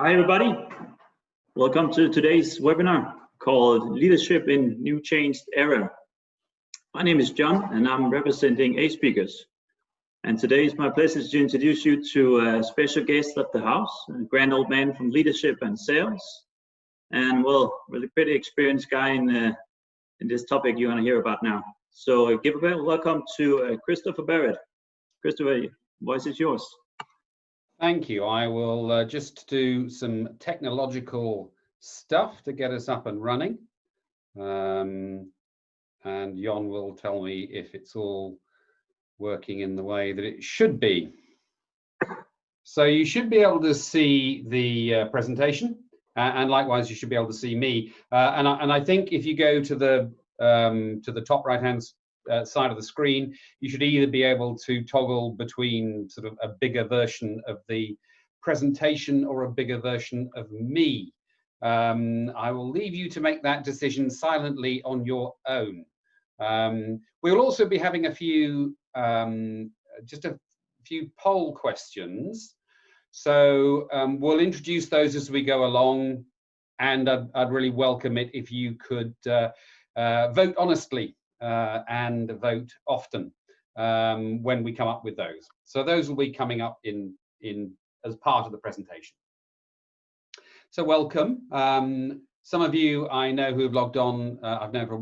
Hi, everybody. Welcome to today's webinar called Leadership in New Changed Era. My name is John, and I'm representing 8 speakers. And today it's my pleasure to introduce you to a special guest of the house, a grand old man from leadership and sales, and well, really pretty experienced guy in this topic you're going to hear about now. So give a welcome to Christopher Barrat. Christopher, the voice is yours. Thank you. I will just do some technological stuff to get us up and running. And Jon will tell me if it's all working in the way that it should be. So you should be able to see the presentation, and likewise you should be able to see me. And I think if you go to the top right-hand side of the screen, you should either be able to toggle between sort of a bigger version of the presentation or a bigger version of me. I will leave you to make that decision silently on your own. We'll also be having a few just a few poll questions, so we'll introduce those as we go along, and I'd really welcome it if you could vote honestly and vote often when we come up with those. So those will be coming up in as part of the presentation. So welcome. Some of you I know who have logged on, I've known for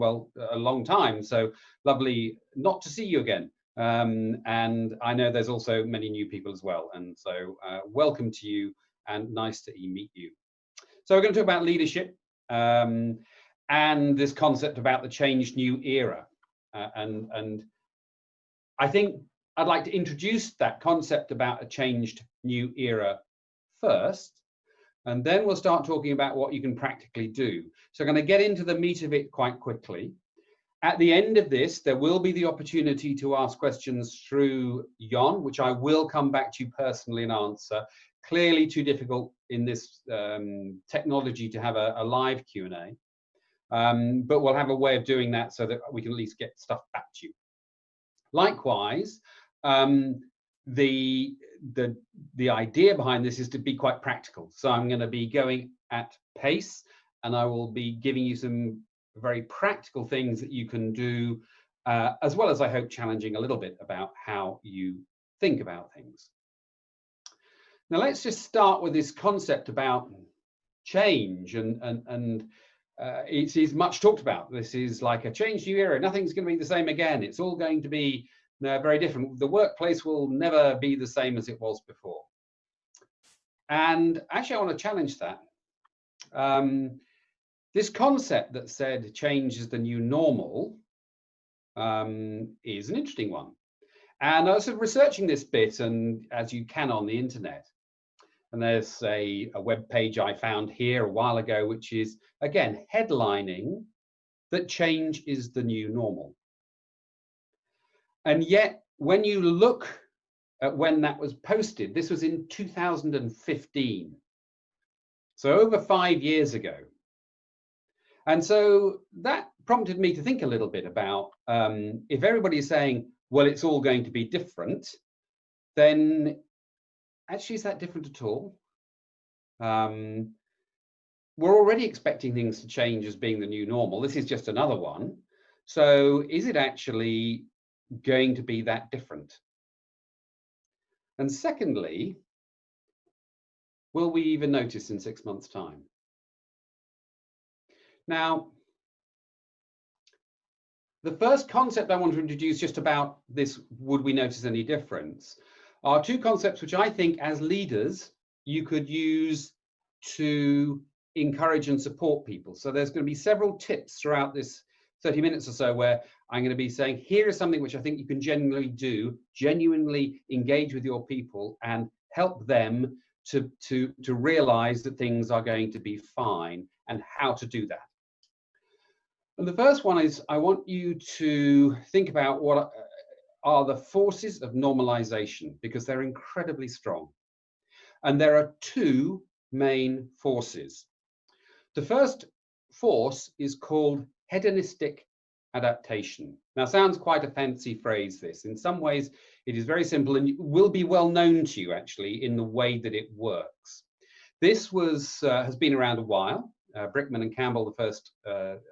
a long time, so lovely not to see you again. And I know there's also many new people as well, and so welcome to you and nice to meet you. So we're going to talk about leadership and this concept about the changed new era. And I think I'd like to introduce that concept about a changed new era first, and then we'll start talking about what you can practically do. So I'm going to get into the meat of it quite quickly. At the end of this, there will be the opportunity to ask questions through Jon, which I will come back to you personally and answer. Clearly too difficult in this technology to have a live Q&A. But we'll have a way of doing that so that we can at least get stuff back to you. Likewise, the idea behind this is to be quite practical. So I'm going to be going at pace, and I will be giving you some very practical things that you can do, as well as I hope challenging a little bit about how you think about things. Now let's just start with this concept about change, and it is much talked about. This is like a changed new era. Nothing's going to be the same again. It's all going to be very different. The workplace will never be the same as it was before. And actually, I want to challenge that. This concept that said change is the new normal is an interesting one. And I was researching this bit, and as you can on the internet, and there's a web page I found here a while ago, which is, again, headlining that change is the new normal. And yet, when you look at when that was posted, this was in 2015. So over 5 years ago. And so that prompted me to think a little bit about if everybody's saying, well, it's all going to be different, then actually, is that different at all? We're already expecting things to change as being the new normal. This is just another one. So is it actually going to be that different? And secondly, will we even notice in 6 months' time? Now, the first concept I want to introduce just about this, would we notice any difference, are two concepts which I think as leaders you could use to encourage and support people. So there's going to be several tips throughout this 30 minutes or so where I'm going to be saying, here is something which I think you can genuinely do, genuinely engage with your people and help them to realize that things are going to be fine and how to do that. And the first one is, I want you to think about what are the forces of normalization, because they're incredibly strong. And there are two main forces. The first force is called hedonistic adaptation. Now, sounds quite a fancy phrase, this. In some ways, it is very simple and will be well known to you, actually, in the way that it works. This has been around a while. Brickman and Campbell, the first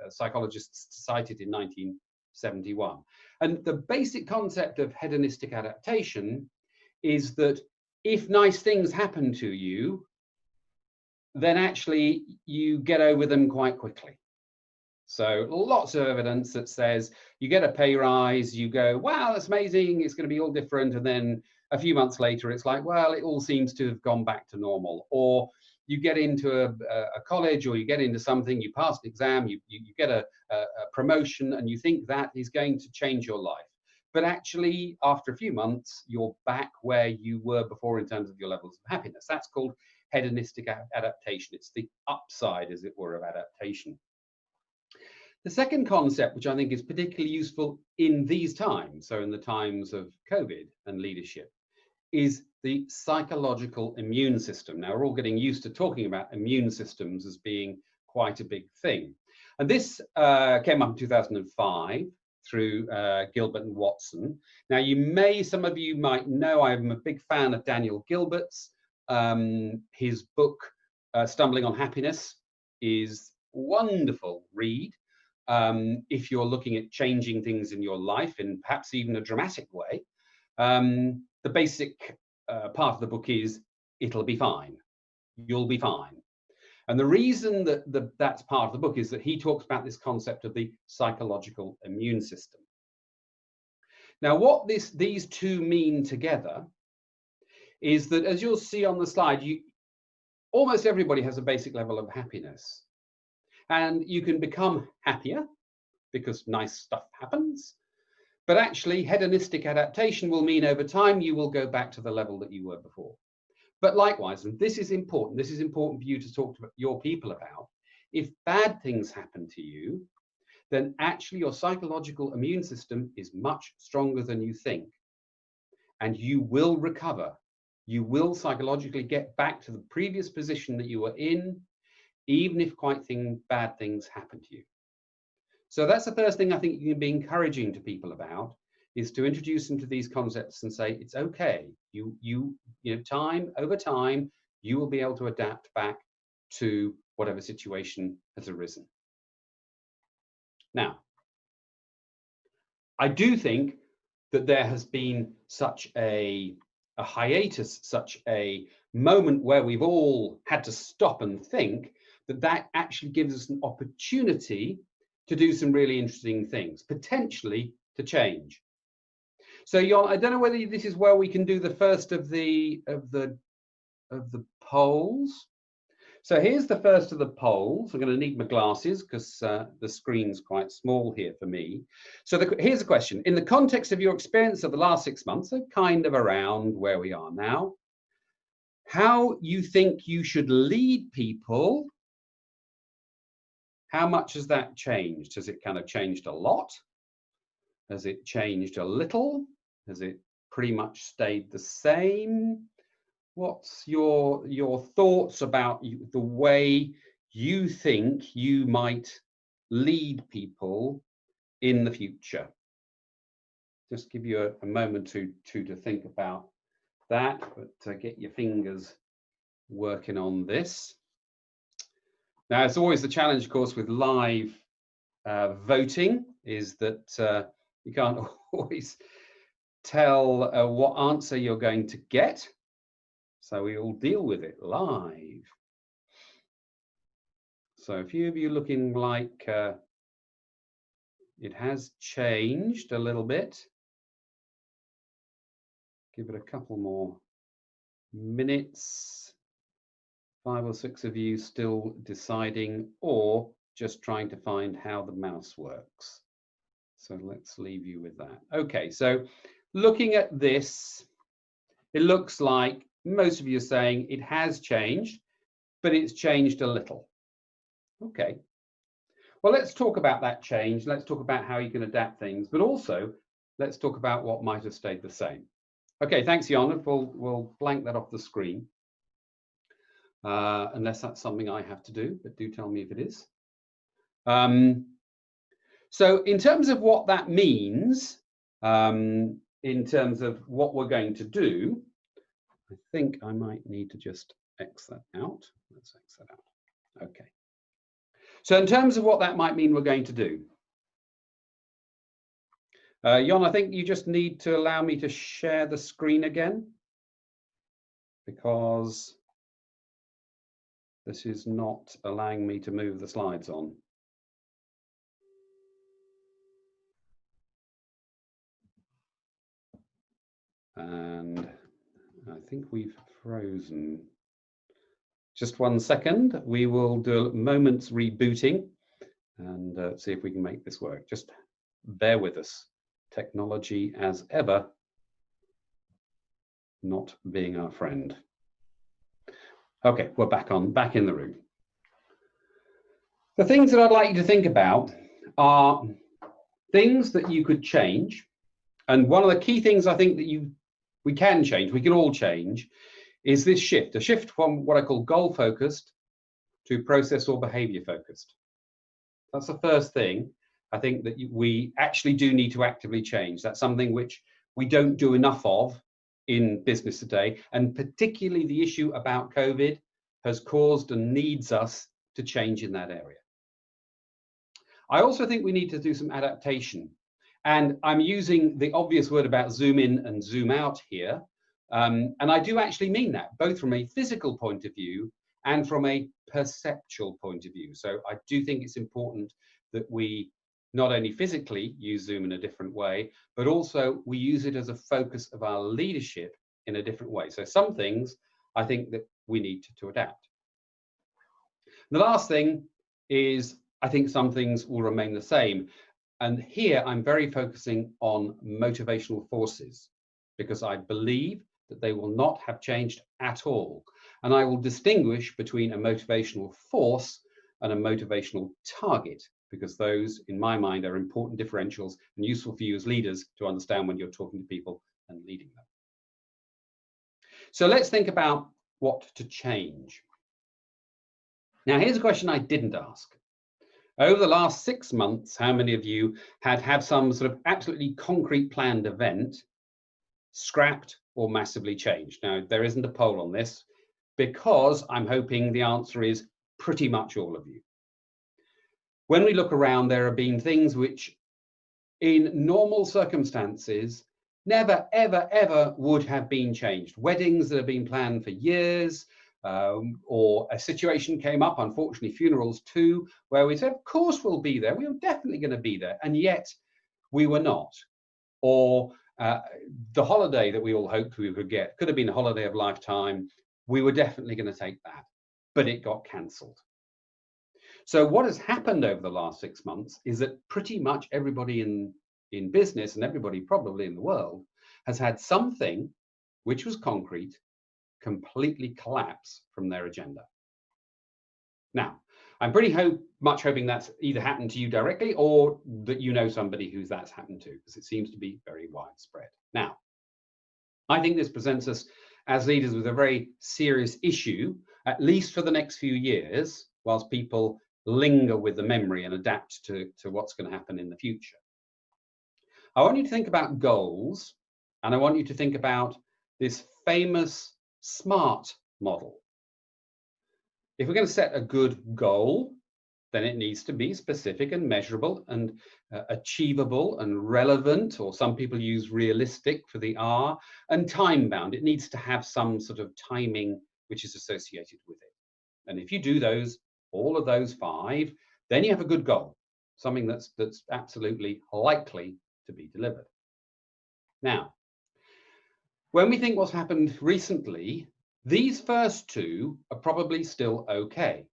psychologists to cite it in 1971. And the basic concept of hedonistic adaptation is that if nice things happen to you, then actually you get over them quite quickly. So lots of evidence that says you get a pay rise, you go, wow, that's amazing, it's going to be all different. And then a few months later, it's like, well, it all seems to have gone back to normal. Or you get into a college, or you get into something, you pass an exam, you get a promotion, and you think that is going to change your life. But actually, after a few months, you're back where you were before in terms of your levels of happiness. That's called hedonistic adaptation. It's the upside, as it were, of adaptation. The second concept, which I think is particularly useful in these times, so in the times of COVID and leadership, is the psychological immune system. Now, we're all getting used to talking about immune systems as being quite a big thing. And this came up in 2005 through Gilbert and Watson. Now, some of you might know, I'm a big fan of Daniel Gilbert's. His book, Stumbling on Happiness, is a wonderful read. If you're looking at changing things in your life in perhaps even a dramatic way. The basic part of the book is, it'll be fine. You'll be fine. And the reason that that's part of the book is that he talks about this concept of the psychological immune system. Now, what these two mean together is that, as you'll see on the slide, almost everybody has a basic level of happiness. And you can become happier because nice stuff happens. But actually, hedonistic adaptation will mean over time you will go back to the level that you were before. But likewise, and this is important for you to talk to your people about, if bad things happen to you, then actually your psychological immune system is much stronger than you think. And you will recover. You will psychologically get back to the previous position that you were in, even if quite bad things happen to you. So that's the first thing I think you can be encouraging to people about, is to introduce them to these concepts and say, it's okay. You know, over time, you will be able to adapt back to whatever situation has arisen. Now, I do think that there has been such a hiatus, such a moment where we've all had to stop and think, that actually gives us an opportunity to do some really interesting things, potentially to change. So, Jon, I don't know whether this is where we can do the first of the polls. So here's the first of the polls. I'm going to need my glasses because the screen's quite small here for me. So here's a question. In the context of your experience of the last 6 months, so kind of around where we are now, how you think you should lead people, how much has that changed? Has it kind of changed a lot? Has it changed a little? Has it pretty much stayed the same? What's your thoughts about the way you think you might lead people in the future? Just give you a moment to think about that, but get your fingers working on this. Now, it's always the challenge, of course, with live voting, is that you can't always tell what answer you're going to get. So we all deal with it live. So a few of you looking like it has changed a little bit. Give it a couple more minutes. 5 or 6 of you still deciding, or just trying to find how the mouse works. So let's leave you with that. Okay, so looking at this, it looks like most of you are saying it has changed, but it's changed a little. Okay. Well, let's talk about that change. Let's talk about how you can adapt things, but also let's talk about what might have stayed the same. Okay, thanks, Jon. We'll blank that off the screen. Unless that's something I have to do, but do tell me if it is. So in terms of what that means, in terms of what we're going to do, I think I might need to just X that out. Let's X that out. Okay. So in terms of what that might mean we're going to do. Jon, I think you just need to allow me to share the screen again, because this is not allowing me to move the slides on. And I think we've frozen. Just 1 second. We will do a moment's rebooting and see if we can make this work. Just bear with us. Technology, as ever, not being our friend. Okay, we're back in the room. The things that I'd like you to think about are things that you could change. And one of the key things I think that we can change, we can all change, is this shift, a shift from what I call goal focused to process or behavior focused. That's the first thing I think that we actually do need to actively change. That's something which we don't do enough of in business today, and particularly the issue about COVID has caused and needs us to change in that area. I also think we need to do some adaptation, and I'm using the obvious word about zoom in and zoom out here, and I do actually mean that, both from a physical point of view and from a perceptual point of view. So I do think it's important that we not only physically use Zoom in a different way, but also we use it as a focus of our leadership in a different way. So some things I think that we need to adapt. The last thing is, I think some things will remain the same. And here I'm very focusing on motivational forces, because I believe that they will not have changed at all. And I will distinguish between a motivational force and a motivational target, because those, in my mind, are important differentials and useful for you as leaders to understand when you're talking to people and leading them. So let's think about what to change. Now, here's a question I didn't ask. Over the last 6 months, how many of you had some sort of absolutely concrete planned event scrapped or massively changed? Now, there isn't a poll on this, because I'm hoping the answer is pretty much all of you. When we look around, there have been things which in normal circumstances never, ever, ever would have been changed. Weddings that have been planned for years, or a situation came up, unfortunately funerals too, where we said, of course we'll be there, we were definitely going to be there, and yet we were not. Or the holiday that we all hoped we could get, could have been a holiday of lifetime, we were definitely going to take that, but it got cancelled. So what has happened over the last 6 months is that pretty much everybody in business, and everybody probably in the world, has had something which was concrete completely collapse from their agenda. Now, I'm pretty much hoping that's either happened to you directly, or that you know somebody who that's happened to, because it seems to be very widespread. Now, I think this presents us as leaders with a very serious issue, at least for the next few years, whilst people linger with the memory and adapt to what's going to happen in the future. I want you to think about goals, and I want you to think about this famous SMART model. If we're going to set a good goal, then it needs to be specific and measurable and achievable and relevant, or some people use realistic for the R, and time bound. It needs to have some sort of timing which is associated with it. And if you do those, all of those 5, then you have a good goal, something that's absolutely likely to be delivered. Now, when we think what's happened recently, these first 2 are probably still okay.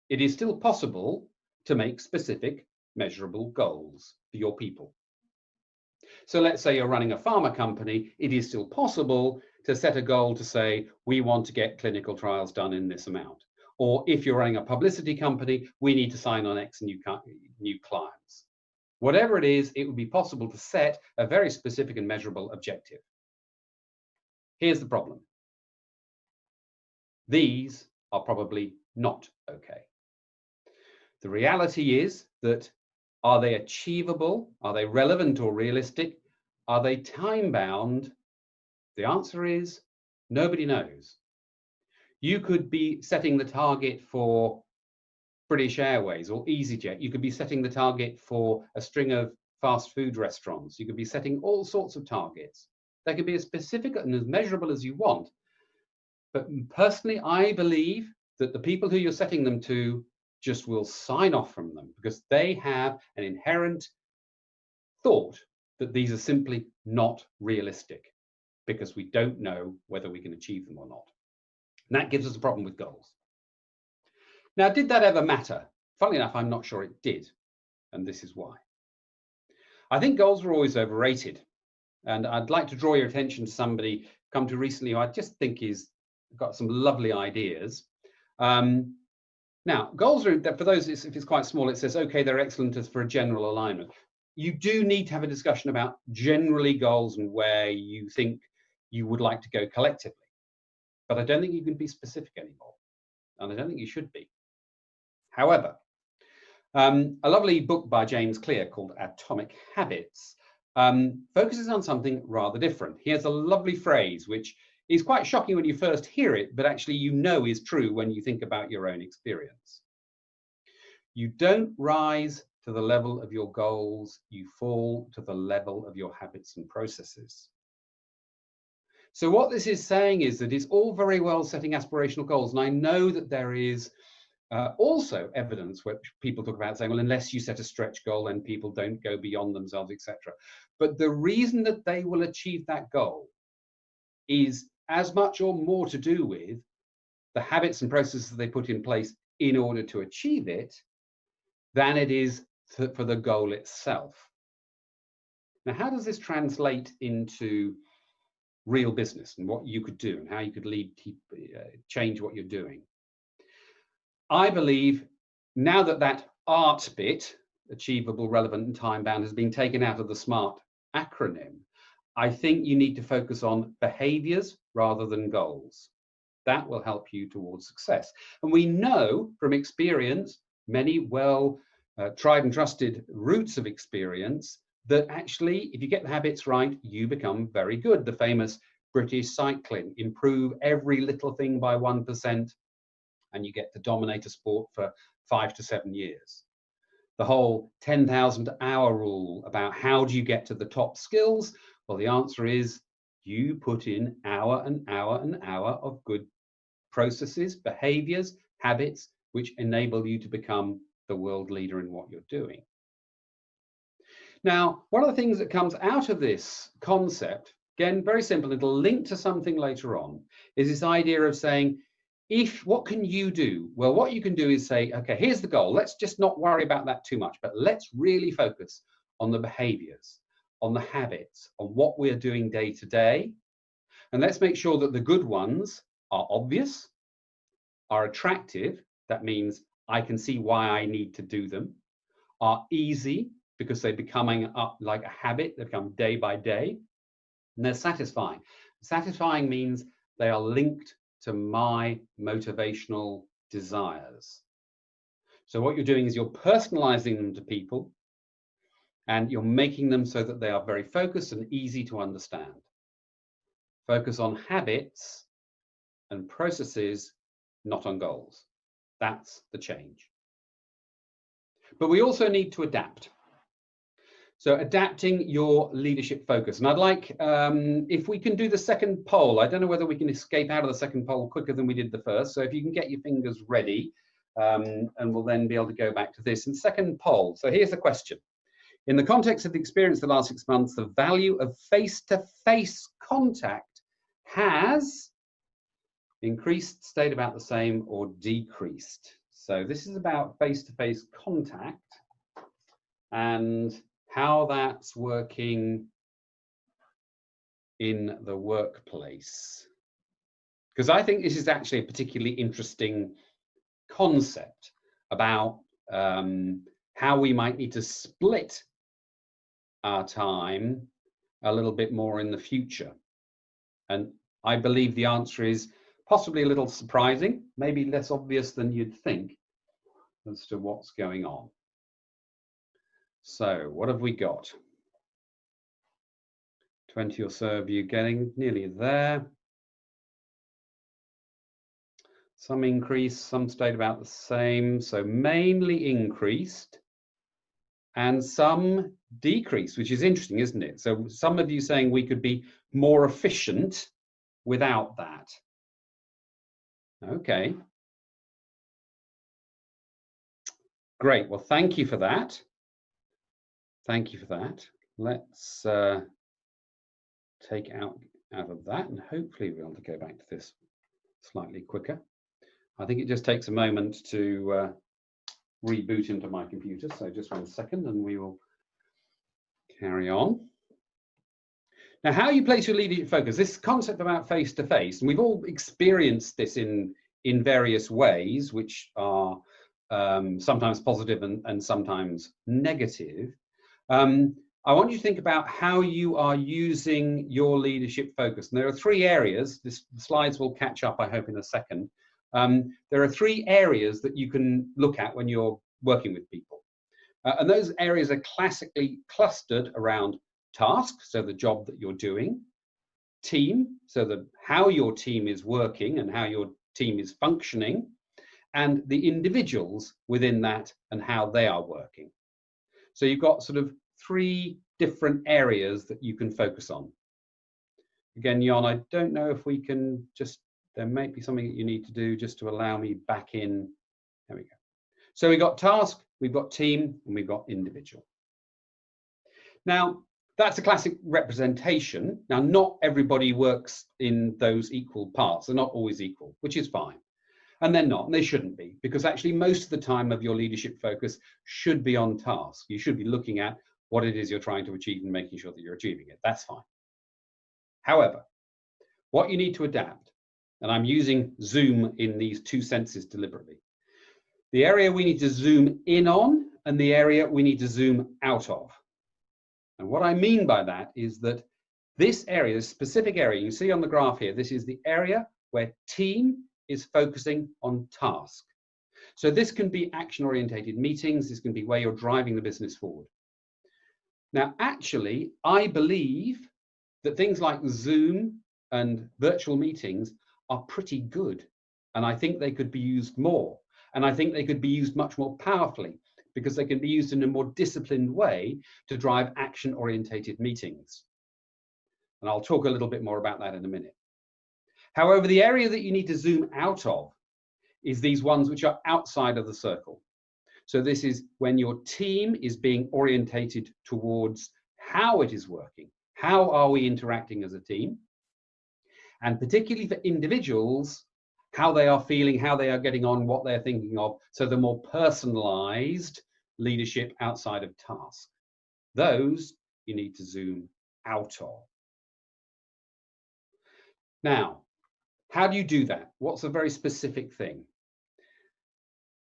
It is still possible to make specific, measurable goals for your people. So let's say you're running a pharma company, it is still possible to set a goal to say, we want to get clinical trials done in this amount. Or if you're running a publicity company, we need to sign on X new clients. Whatever it is, it would be possible to set a very specific and measurable objective. Here's the problem. These are probably not okay. The reality is that, are they achievable? Are they relevant or realistic? Are they time bound? The answer is nobody knows. You could be setting the target for British Airways or EasyJet. You could be setting the target for a string of fast food restaurants. You could be setting all sorts of targets. They can be as specific and as measurable as you want. But personally, I believe that the people who you're setting them to just will sign off from them because they have an inherent thought that these are simply not realistic because we don't know whether we can achieve them or not. And that gives us a problem with goals. Now, did that ever matter? Funnily enough, I'm not sure it did. And this is why. I think goals were always overrated. And I'd like to draw your attention to somebody come to recently who I just think is got some lovely ideas. Now, goals are, for those, if it's quite small, it says, okay, they're excellent as for a general alignment. You do need to have a discussion about generally goals and where you think you would like to go collectively. But I don't think you can be specific anymore. And I don't think you should be. However, a lovely book by James Clear called Atomic Habits focuses on something rather different. He has a lovely phrase, which is quite shocking when you first hear it, but actually you know is true when you think about your own experience. You don't rise to the level of your goals, you fall to the level of your habits and processes. So what this is saying is that it's all very well setting aspirational goals, and I know that there is also evidence where people talk about saying, well, unless you set a stretch goal, then people don't go beyond themselves, etc. But the reason that they will achieve that goal is as much or more to do with the habits and processes that they put in place in order to achieve it than it is for the goal itself. Now, how does this translate into real business and what you could do and how you could change what you're doing? I believe now that that ART bit, achievable, relevant, and time-bound, has been taken out of the SMART acronym, I think you need to focus on behaviors rather than goals. That will help you towards success. And we know from experience, many tried and trusted routes of experience, that actually, if you get the habits right, you become very good. The famous British cycling, improve every little thing by 1%, and you get to dominate a sport for 5 to 7 years. The whole 10,000 hour rule about how do you get to the top skills? Well, the answer is you put in hour and hour and hour of good processes, behaviors, habits, which enable you to become the world leader in what you're doing. Now, one of the things that comes out of this concept, again, very simple, it'll link to something later on, is this idea of saying, what can you do? Well, what you can do is say, okay, here's the goal. Let's just not worry about that too much, but let's really focus on the behaviors, on the habits, on what we're doing day to day. And let's make sure that the good ones are obvious, are attractive. That means I can see why I need to do them, are easy because they're becoming up like a habit. They become day by day, and they're satisfying. Satisfying means they are linked to my motivational desires. So what you're doing is you're personalizing them to people, and you're making them so that they are very focused and easy to understand. Focus on habits and processes, not on goals. That's the change. But we also need to adapt. So adapting your leadership focus. And I'd like, if we can do the second poll, I don't know whether we can escape out of the second poll quicker than we did the first. So if you can get your fingers ready, and we'll then be able to go back to this. And second poll, so here's the question. In the context of the experience of the last 6 months, the value of face-to-face contact has increased, stayed about the same, or decreased. So this is about face-to-face contact and how that's working in the workplace. Because I think this is actually a particularly interesting concept about how we might need to split our time a little bit more in the future. And I believe the answer is possibly a little surprising, maybe less obvious than you'd think as to what's going on. So what have we got? 20 or so of you getting nearly there. Some increased, some stayed about the same. So mainly increased and some decreased, which is interesting, isn't it? So some of you saying we could be more efficient without that. Okay. Great. Well, thank you for that. Thank you for that. Let's take out of that, and hopefully we'll be able to go back to this slightly quicker. I think it just takes a moment to reboot into my computer. So just 1 second and we will carry on. Now, how you place your leadership focus, this concept about face-to-face, and we've all experienced this in various ways, which are sometimes positive and sometimes negative. I want you to think about how you are using your leadership focus. And there are 3 areas. The slides will catch up, I hope, in a second. There are 3 areas that you can look at when you're working with people. And those areas are classically clustered around task, so the job that you're doing, team, so how your team is working and how your team is functioning, and the individuals within that and how they are working. So you've got sort of 3 different areas that you can focus on. Again, Jan, I don't know if we can just, there may be something that you need to do just to allow me back in. There we go. So we've got task, we've got team, and we've got individual. Now, that's a classic representation. Now, not everybody works in those equal parts. They're not always equal, which is fine. And they're not, and they shouldn't be, because actually most of the time of your leadership focus should be on task. You should be looking at what it is you're trying to achieve and making sure that you're achieving it. That's fine. However, what you need to adapt, and I'm using zoom in these 2 senses deliberately, the area we need to zoom in on and the area we need to zoom out of. And what I mean by that is that this area, this specific area, you see on the graph here, this is the area where team is focusing on task. So this can be action-orientated meetings, this can be where you're driving the business forward. Now, actually, I believe that things like Zoom and virtual meetings are pretty good. And I think they could be used more. And I think they could be used much more powerfully because they can be used in a more disciplined way to drive action-orientated meetings. And I'll talk a little bit more about that in a minute. However, the area that you need to zoom out of is these ones which are outside of the circle. So this is when your team is being orientated towards how it is working. How are we interacting as a team? And particularly for individuals, how they are feeling, how they are getting on, what they're thinking of. So the more personalized leadership outside of task. Those you need to zoom out of. Now, how do you do that? What's a very specific thing?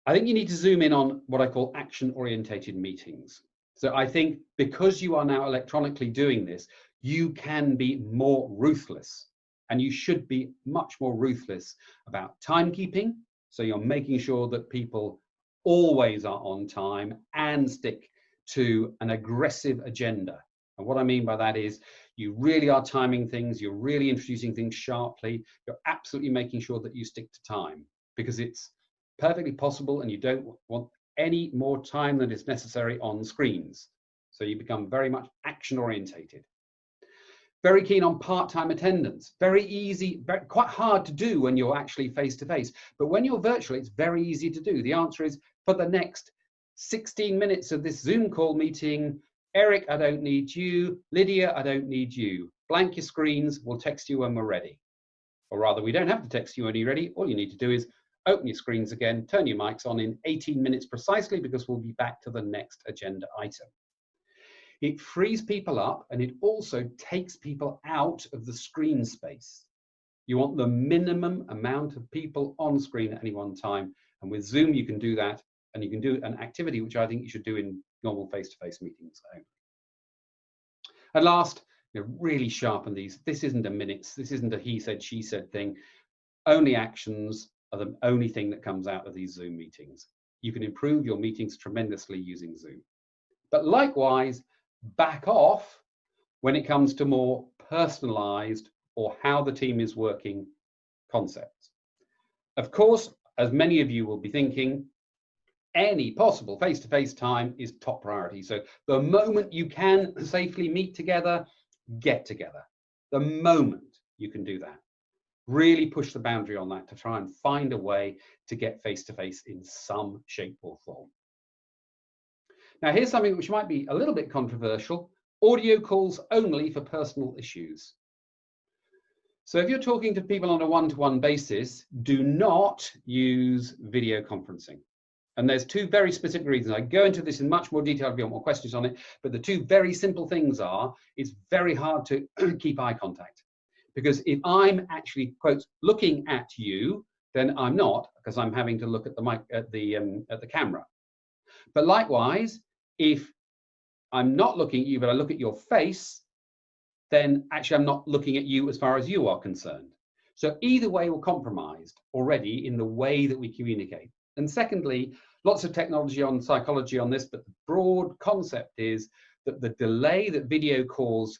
I think you need to zoom in on what I call action-orientated meetings. So I think because you are now electronically doing this, you can be more ruthless, and you should be much more ruthless about timekeeping. So you're making sure that people always are on time and stick to an aggressive agenda. And what I mean by that is you really are timing things, you're really introducing things sharply, you're absolutely making sure that you stick to time, because it's perfectly possible and you don't want any more time than is necessary on screens. So you become very much action orientated. Very keen on part-time attendance. Very easy, quite hard to do when you're actually face-to-face. But when you're virtual, it's very easy to do. The answer is, for the next 16 minutes of this Zoom call meeting, Eric, I don't need you. Lydia, I don't need you. Blank your screens, we'll text you when we're ready. Or rather, we don't have to text you when you're ready. All you need to do is open your screens again, turn your mics on in 18 minutes precisely, because we'll be back to the next agenda item. It frees people up, and it also takes people out of the screen space. You want the minimum amount of people on screen at any one time. And with Zoom, you can do that. And you can do an activity which I think you should do in normal face-to-face meetings only. And last, really sharpen these. This isn't a minutes. This isn't a he said, she said thing. Only actions are the only thing that comes out of these Zoom meetings. You can improve your meetings tremendously using Zoom. But likewise, back off when it comes to more personalized or how the team is working concepts. Of course, as many of you will be thinking, any possible face-to-face time is top priority. So the moment you can safely meet together, get together. The moment you can do that, really push the boundary on that to try and find a way to get face-to-face in some shape or form. Now, here's something which might be a little bit controversial: audio calls only for personal issues. So if you're talking to people on a one-to-one basis, do not use video conferencing. And there's two very specific reasons. I go into this in much more detail if you want more questions on it, but the two very simple things are, it's very hard to keep eye contact. Because if I'm actually, quote, looking at you, then I'm not, because I'm having to look at the mic, at the camera. But likewise, if I'm not looking at you, but I look at your face, then actually I'm not looking at you as far as you are concerned. So either way, we're compromised already in the way that we communicate. And secondly, lots of technology on psychology on this, but the broad concept is that the delay that video calls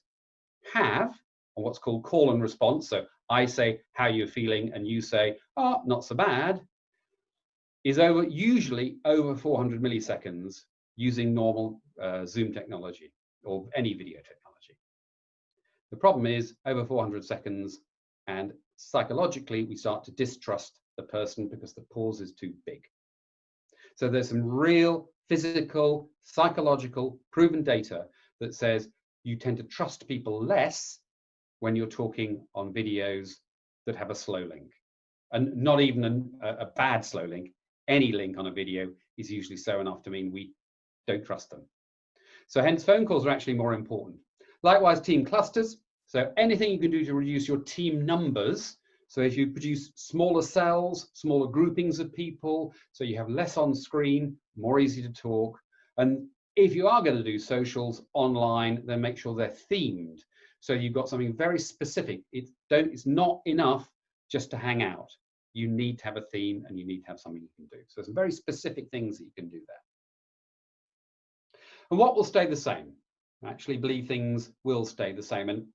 have on what's called call and response, so I say how you're feeling and you say, oh, not so bad, is usually over 400 milliseconds using normal Zoom technology or any video technology. The problem is over 400 seconds, and psychologically we start to distrust the person because the pause is too big. So there's some real physical, psychological, proven data that says you tend to trust people less when you're talking on videos that have a slow link. And not even a bad slow link. Any link on a video is usually slow enough to mean we don't trust them. So hence phone calls are actually more important. Likewise, team clusters. So anything you can do to reduce your team numbers. So if you produce smaller cells, smaller groupings of people, so you have less on screen, more easy to talk. And if you are going to do socials online, then make sure they're themed. So you've got something very specific. It's not enough just to hang out. You need to have a theme and you need to have something you can do. So some very specific things that you can do there. And what will stay the same? I actually believe things will stay the same. And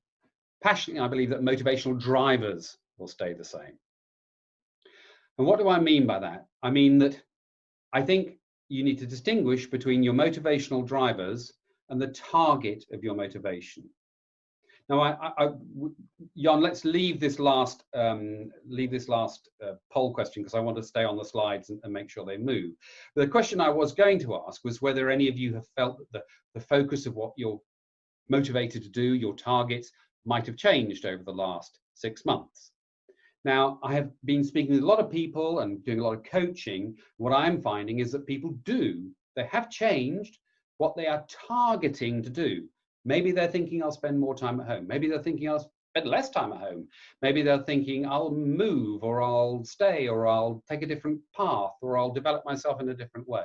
passionately, I believe that motivational drivers will stay the same. And what do I mean by that? I mean that I think you need to distinguish between your motivational drivers and the target of your motivation. Now, Jan, let's leave this last poll question because I want to stay on the slides and make sure they move. But the question I was going to ask was whether any of you have felt that the focus of what you're motivated to do, your targets, might have changed over the last 6 months. Now, I have been speaking with a lot of people and doing a lot of coaching. What I'm finding is that people they have changed what they are targeting to do. Maybe they're thinking I'll spend more time at home. Maybe they're thinking I'll spend less time at home. Maybe they're thinking I'll move, or I'll stay, or I'll take a different path, or I'll develop myself in a different way.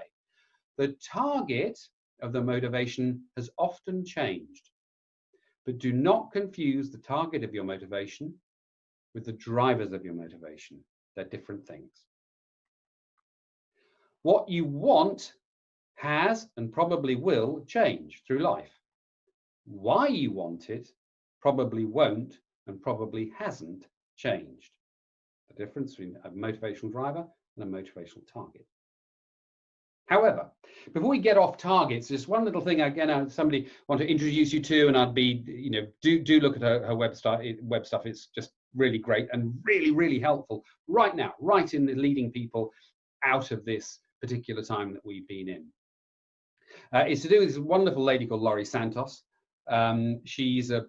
The target of the motivation has often changed. But do not confuse the target of your motivation with the drivers of your motivation. They're different things. What you want has and probably will change through life. Why you want it probably won't and probably hasn't changed. The difference between a motivational driver and a motivational target. However, before we get off targets, just one little thing again, somebody want to introduce you to, and I'd be, do look at her web stuff. It's just really great and really, really helpful right now, right in the leading people out of this particular time that we've been in. It's to do with this wonderful lady called Laurie Santos. She's a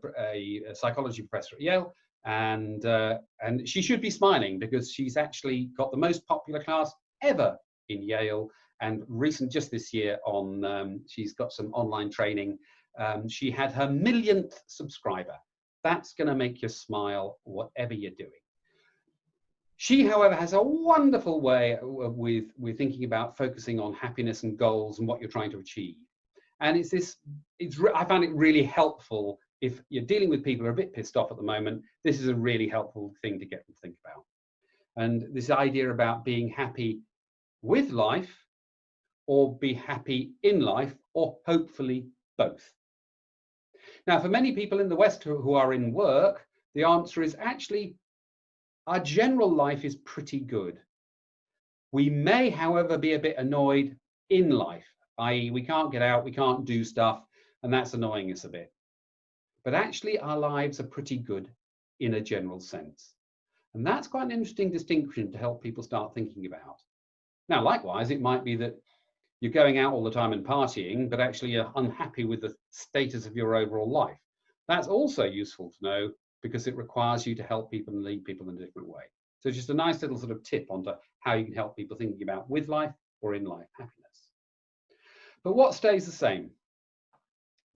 psychology professor at Yale, and she should be smiling because she's actually got the most popular class ever in Yale. And just this year she's got some online training. She had her 1 millionth subscriber. That's going to make you smile, whatever you're doing. She, however, has a wonderful way with thinking about focusing on happiness and goals and what you're trying to achieve. And I found it really helpful. If you're dealing with people who are a bit pissed off at the moment, this is a really helpful thing to get them to think about. And this idea about being happy with life, or be happy in life, or hopefully both. Now, for many people in the West who are in work, the answer is actually our general life is pretty good. We may, however, be a bit annoyed in life, i.e. we can't get out, we can't do stuff, and that's annoying us a bit. But actually our lives are pretty good in a general sense. And that's quite an interesting distinction to help people start thinking about. Now, likewise, it might be that you're going out all the time and partying, but actually you're unhappy with the status of your overall life. That's also useful to know because it requires you to help people and lead people in a different way. So just a nice little sort of tip onto how you can help people thinking about with life or in life happiness. But what stays the same?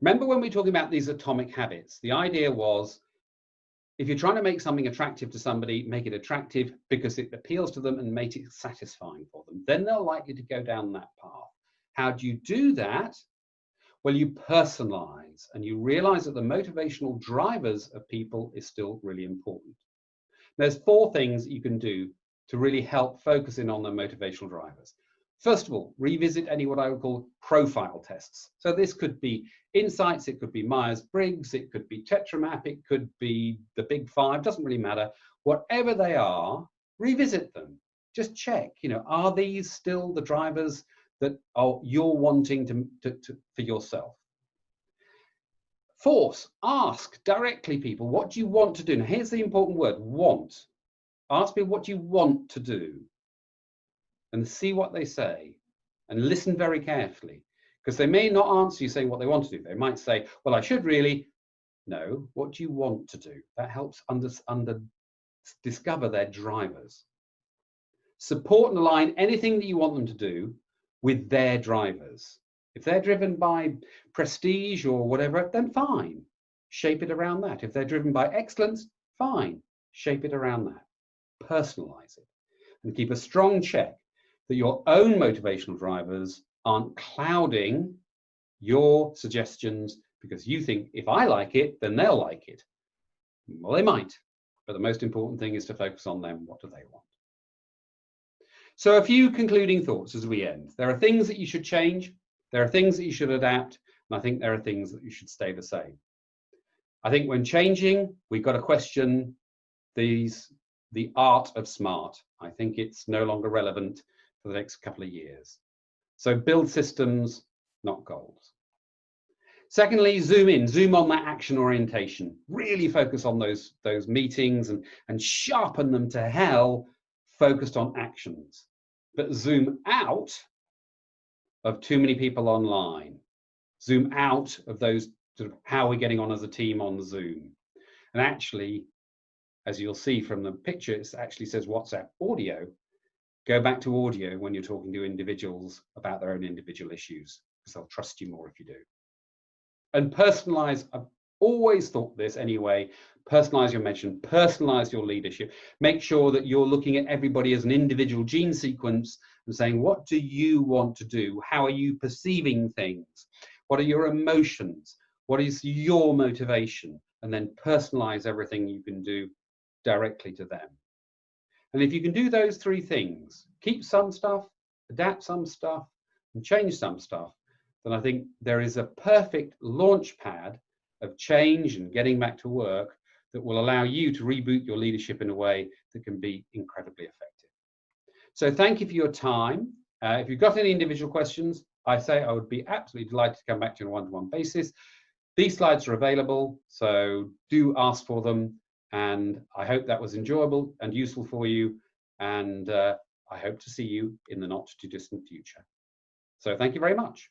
Remember when we were talking about these atomic habits, the idea was if you're trying to make something attractive to somebody, make it attractive because it appeals to them and make it satisfying for them. Then they're likely to go down that path. How do you do that? Well, you personalize and you realize that the motivational drivers of people is still really important. There's 4 things that you can do to really help focus in on the motivational drivers. First of all, revisit any what I would call profile tests. So this could be insights, it could be Myers-Briggs, it could be Tetramap, it could be the Big 5, doesn't really matter. Whatever they are, revisit them. Just check, are these still the drivers that you're wanting for yourself? Force, ask directly people, what do you want to do? Now here's the important word, want. Ask people what you want to do and see what they say and listen very carefully, because they may not answer you saying what they want to do. They might say, well, I should really. No, what do you want to do? That helps discover their drivers. Support and align anything that you want them to do with their drivers. If they're driven by prestige or whatever, then fine, shape it around that. If they're driven by excellence, fine, shape it around that. Personalize it and keep a strong check that your own motivational drivers aren't clouding your suggestions because you think if I like it, then they'll like it. Well, they might, but the most important thing is to focus on them. What do they want? So a few concluding thoughts as we end. There are things that you should change. There are things that you should adapt. And I think there are things that you should stay the same. I think when changing, we've got to question the art of smart. I think it's no longer relevant for the next couple of years. So build systems, not goals. Secondly, zoom on that action orientation. Really focus on those meetings and sharpen them to hell, focused on actions. But zoom out of too many people online. Zoom out of those sort of how we're getting on as a team on Zoom. And actually, as you'll see from the picture, it actually says WhatsApp audio. Go back to audio when you're talking to individuals about their own individual issues, because they'll trust you more if you do. And personalize, I've always thought this anyway, personalize your mission, personalize your leadership. Make sure that you're looking at everybody as an individual gene sequence and saying, what do you want to do? How are you perceiving things? What are your emotions? What is your motivation? And then personalize everything you can do directly to them. And if you can do those 3 things, keep some stuff, adapt some stuff, and change some stuff, then I think there is a perfect launch pad of change and getting back to work that will allow you to reboot your leadership in a way that can be incredibly effective. So thank you for your time. If you've got any individual questions, I would be absolutely delighted to come back to you on a one-to-one basis. These slides are available, so do ask for them. And I hope that was enjoyable and useful for you. And I hope to see you in the not too distant future. So thank you very much.